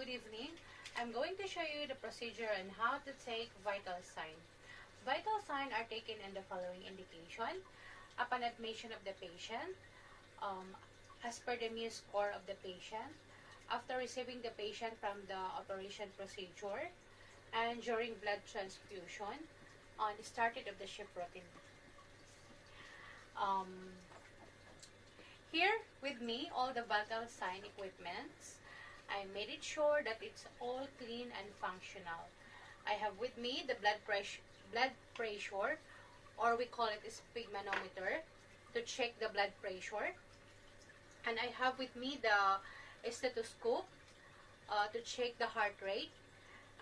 good evening. I'm going to show you the procedure on how to take vital sign. Vital sign are taken in the following indication. Upon admission of the patient, as per the Muse score of the patient, after receiving the patient from the operation procedure, and during blood transfusion, on the started of the shift routine. Here with me, all the vital sign equipments. I made it sure that it's all clean and functional. I have with me the blood pressure, or we call it a sphygmanometer, to check the blood pressure. And I have with me the stethoscope to check the heart rate.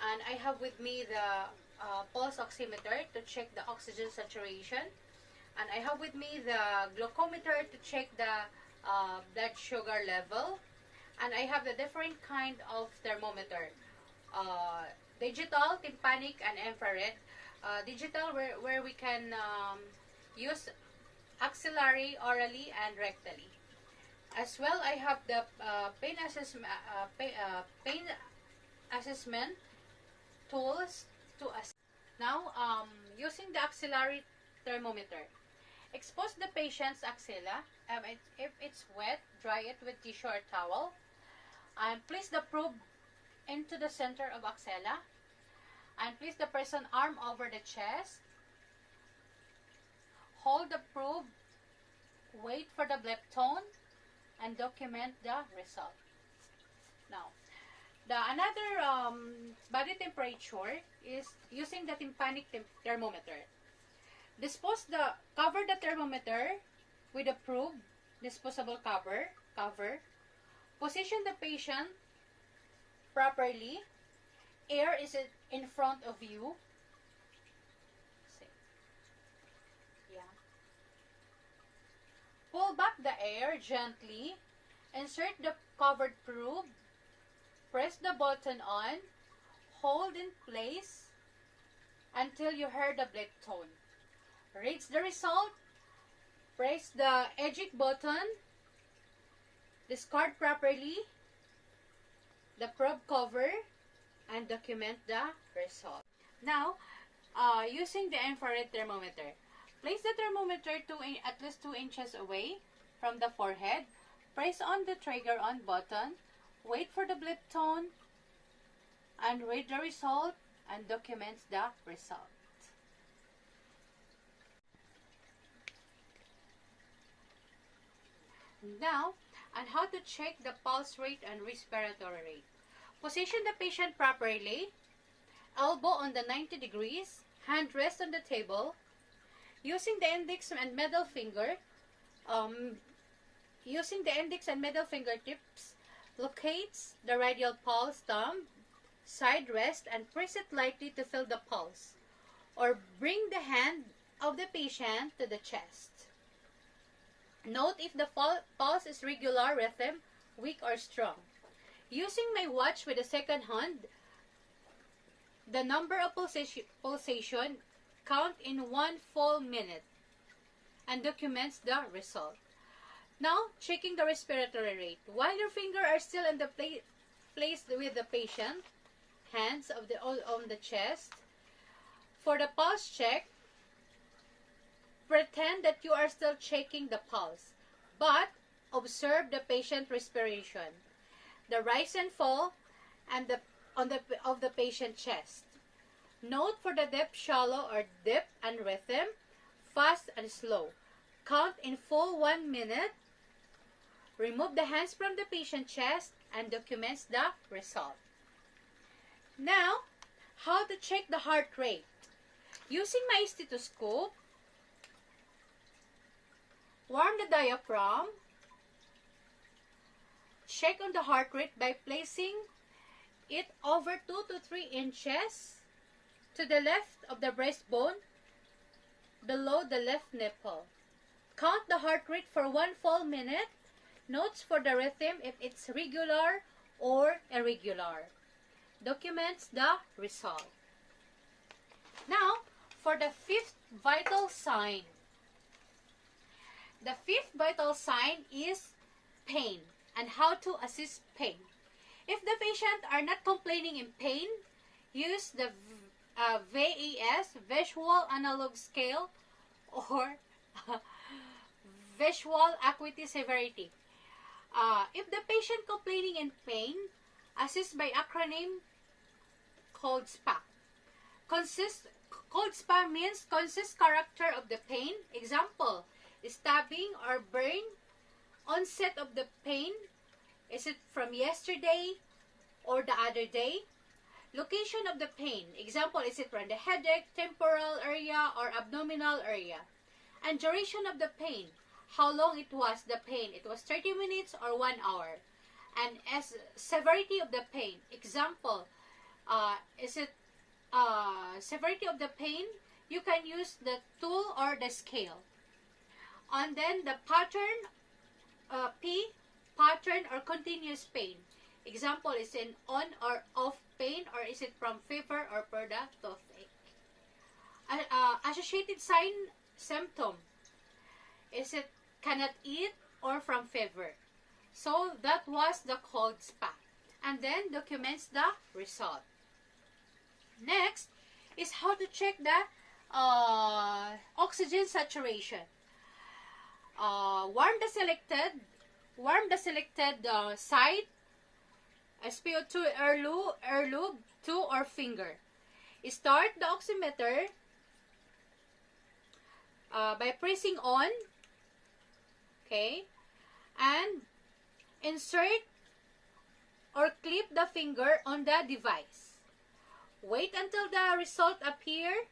And I have with me the pulse oximeter to check the oxygen saturation. And I have with me the glucometer to check the blood sugar level. And I have the different kind of thermometer. Digital, tympanic, and infrared. Digital where we can use axillary, orally, and rectally. As well, I have the pain assessment tools to assess. Now, using the axillary thermometer. Expose the patient's axilla. If it's wet, dry it with tissue or towel. And place the probe into the center of axilla. And place the person's arm over the chest. Hold the probe. Wait for the blood tone. And document the result. Now, another body temperature is using the tympanic thermometer. Cover the thermometer with a probe, disposable cover. Position the patient properly. Air is in front of you. Yeah. Pull back the air gently. Insert the covered probe. Press the button on. Hold in place until you hear the blood tone. Reads the result. Press the eject button. Discard properly the probe cover and document the result. Now, using the infrared thermometer. Place the thermometer at least 2 inches away from the forehead. Press on the trigger on button. Wait for the blood tone and read the result and document the result. Now, on how to check the pulse rate and respiratory rate. Position the patient properly. Elbow on the 90 degrees. Hand rest on the table. Using the index and middle finger. Using the index and middle fingertips, locates the radial pulse thumb, side rest, and press it lightly to feel the pulse. Or bring the hand of the patient to the chest. Note if the pulse is regular, rhythm, weak, or strong. Using my watch with the second hand, the number of pulsation count in 1 full minute and documents the result. Now, checking the respiratory rate. While your fingers are still in the place with the patient, hands on the chest. For the pulse check, pretend that you are still checking the pulse, but observe the patient respiration, the rise and fall, and of the patient chest. Note for the dip, shallow, or dip and rhythm, fast and slow. Count in full 1 minute. Remove the hands from the patient chest and documents the result. Now, how to check the heart rate. Using my stethoscope, warm the diaphragm. Check on the heart rate by placing it over 2 to 3 inches to the left of the breastbone, below the left nipple. Count the heart rate for 1 full minute. Notes for the rhythm if it's regular or irregular. Documents the result. Now, for the 5th vital sign. The 5th vital sign is pain and how to assess pain. If the patient are not complaining in pain, use the VAS, Visual Analog Scale, or Visual Acuity Severity. If the patient complaining in pain, assist by acronym called SPA. Cold SPA means consist character of the pain. Example, stabbing or burn. Onset of the pain. Is it from yesterday or the other day? Location of the pain. Example, is it from the headache, temporal area, or abdominal area? And duration of the pain. How long it was the pain? It was 30 minutes or 1 hour. And as severity of the pain. Example, is it severity of the pain? You can use the tool or the scale. And then the pattern, P, pattern or continuous pain. Example, is it on or off pain, or is it from fever or per the toothache? Associated sign, symptom. Is it cannot eat or from fever? So that was the cold SPA. And then documents the result. Next is how to check the oxygen saturation. Warm the selected site, SpO2 air loop, 2 or finger. Start the oximeter by pressing on, okay, and insert or clip the finger on the device. Wait until the result appear,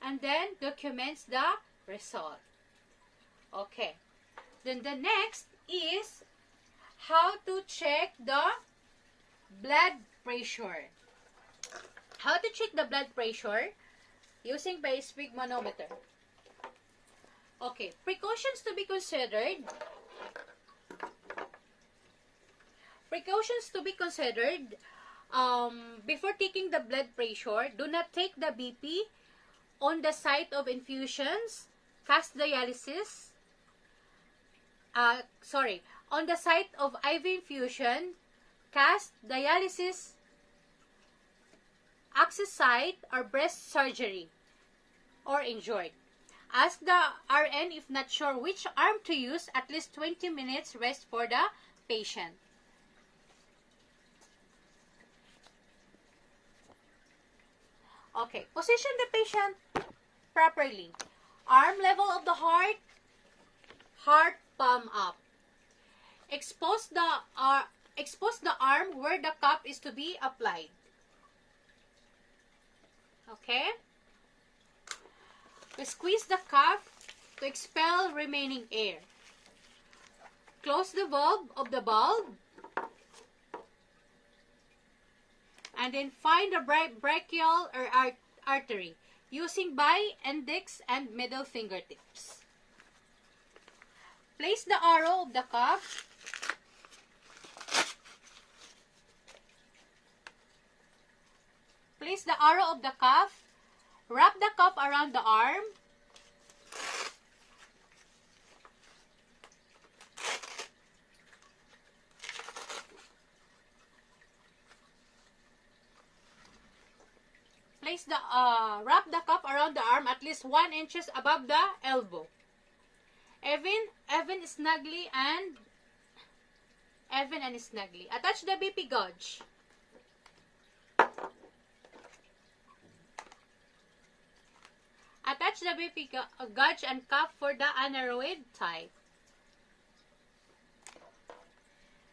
and then documents the result. Okay. Then the next is how to check the blood pressure. How to check the blood pressure using by sphygmomanometer. Okay, precautions to be considered. Precautions to be considered before taking the blood pressure. Do not take the BP on the site of infusions, fast dialysis. On the site of IV infusion, cast, dialysis, access site, or breast surgery, or injured. Ask the RN if not sure which arm to use, at least 20 minutes rest for the patient. Okay, position the patient properly. Arm level of the heart, heart palm up. Expose the arm where the cup is to be applied. Okay? We squeeze the cuff to expel remaining air. Close the valve of the bulb. And then find the brachial or artery using by index and middle fingertips. Place the arrow of the cuff wrap the cuff around the arm. Wrap the cuff around the arm at least 1 inch above the elbow. Even and snugly. Attach the BP gauge. Attach the BP gauge and cuff for the aneroid type.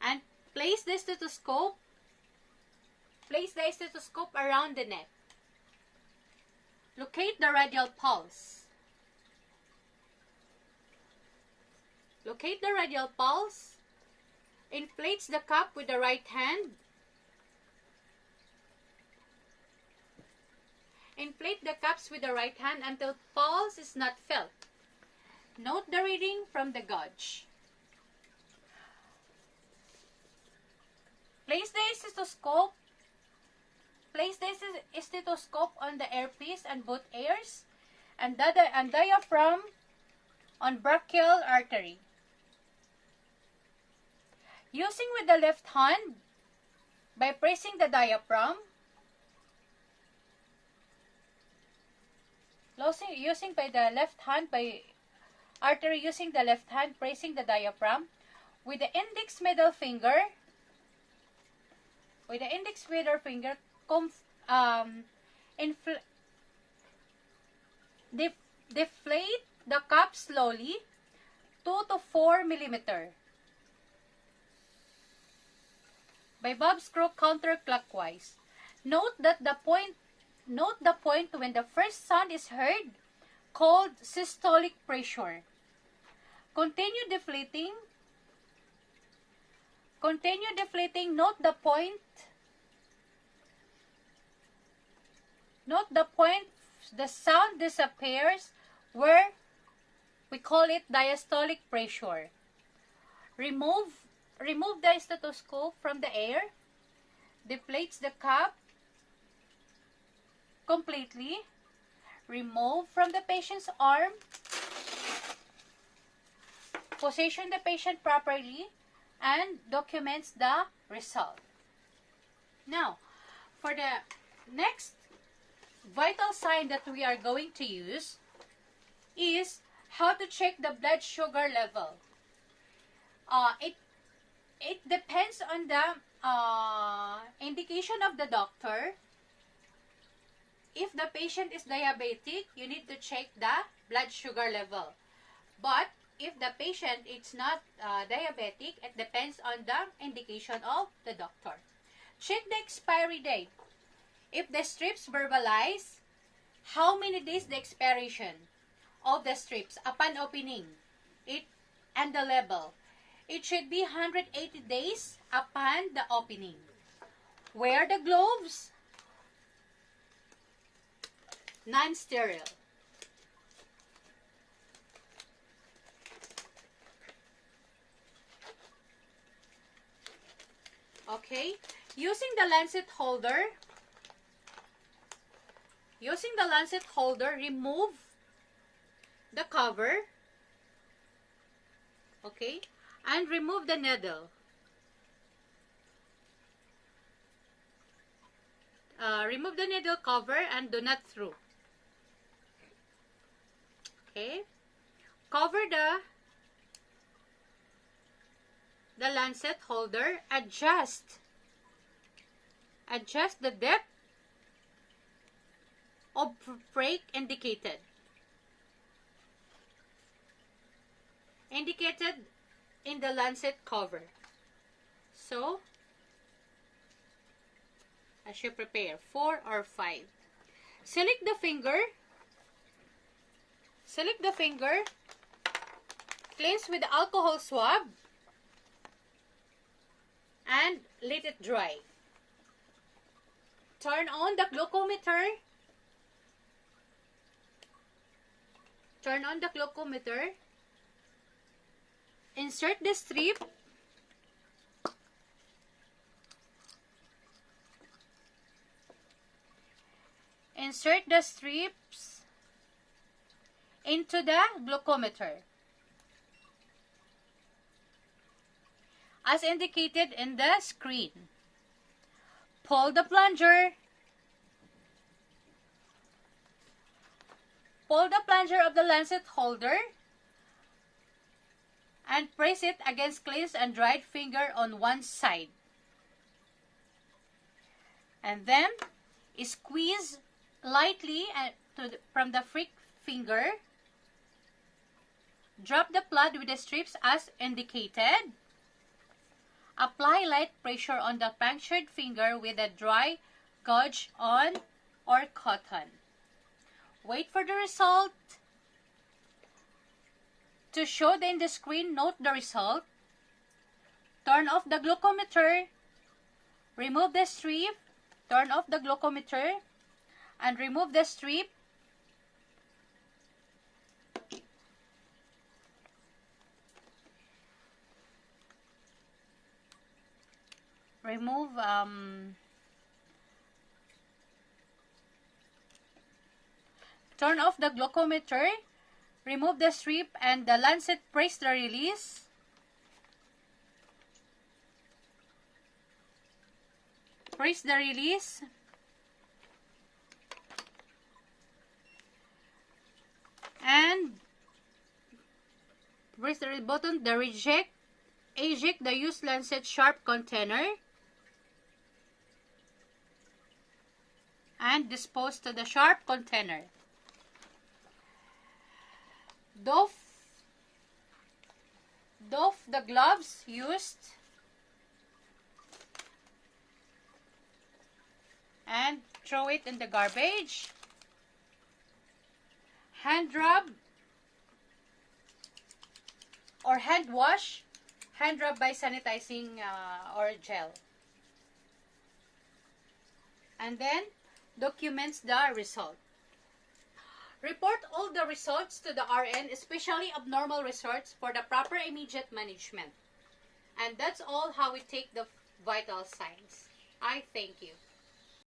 And place the stethoscope around the neck. Locate the radial pulse. Inflates the cup with the right hand. Inflate the cups with the right hand until pulse is not felt. Note the reading from the gauge. Place the stethoscope on the earpiece and both ears, and diaphragm on brachial artery. Using with the left hand, by pressing the diaphragm, using by the left hand, by artery using the left hand, pressing the diaphragm with the index middle finger, deflate the cup slowly 2 to 4 millimeter by bob screw counterclockwise. Note the point when the first sound is heard, called systolic pressure. Continue deflating. Note the point the sound disappears, where we call it diastolic pressure. Remove the stethoscope from the air. Deflates the cup completely. Remove from the patient's arm. Position the patient properly and documents the result. Now, for the next vital sign that we are going to use is how to check the blood sugar level. It depends on the indication of the doctor. If the patient is diabetic, you need to check the blood sugar level. But if the patient is not diabetic, it depends on the indication of the doctor. Check the expiry date. If the strips verbalize, how many days the expiration of the strips upon opening it, and the level. It should be 180 days upon the opening. Wear the gloves. Non-sterile. Okay, using the Lancet holder, remove the cover, okay, and remove the needle. Remove the needle cover and do not throw. Okay, cover the Lancet holder. Adjust the depth of break indicated in the Lancet cover. So, as you prepare 4 or 5, select the finger, cleanse with the alcohol swab, and let it dry. Turn on the glucometer. Insert the strip. Insert the strips into the glucometer as indicated in the screen. Pull the plunger. Pull the plunger of the Lancet holder and press it against cleansed and dried finger on one side. And then squeeze lightly from the freak finger. Drop the blood with the strips as indicated. Apply light pressure on the punctured finger with a dry gauze on or cotton. Wait for the result. To show in the screen, note the result. Turn off the glucometer. Remove the strip. Turn off the glucometer and remove the strip. Turn off the glucometer, remove the strip, and the Lancet press the release. Press the release. And press the red button, the eject the used Lancet sharp container. And dispose to the sharp container. Doff the gloves used. And throw it in the garbage. Hand rub or hand wash. Hand rub by sanitizing or gel. And then documents the result. Report all the results to the RN, especially abnormal results, for the proper immediate management. And that's all how we take the vital signs. I thank you.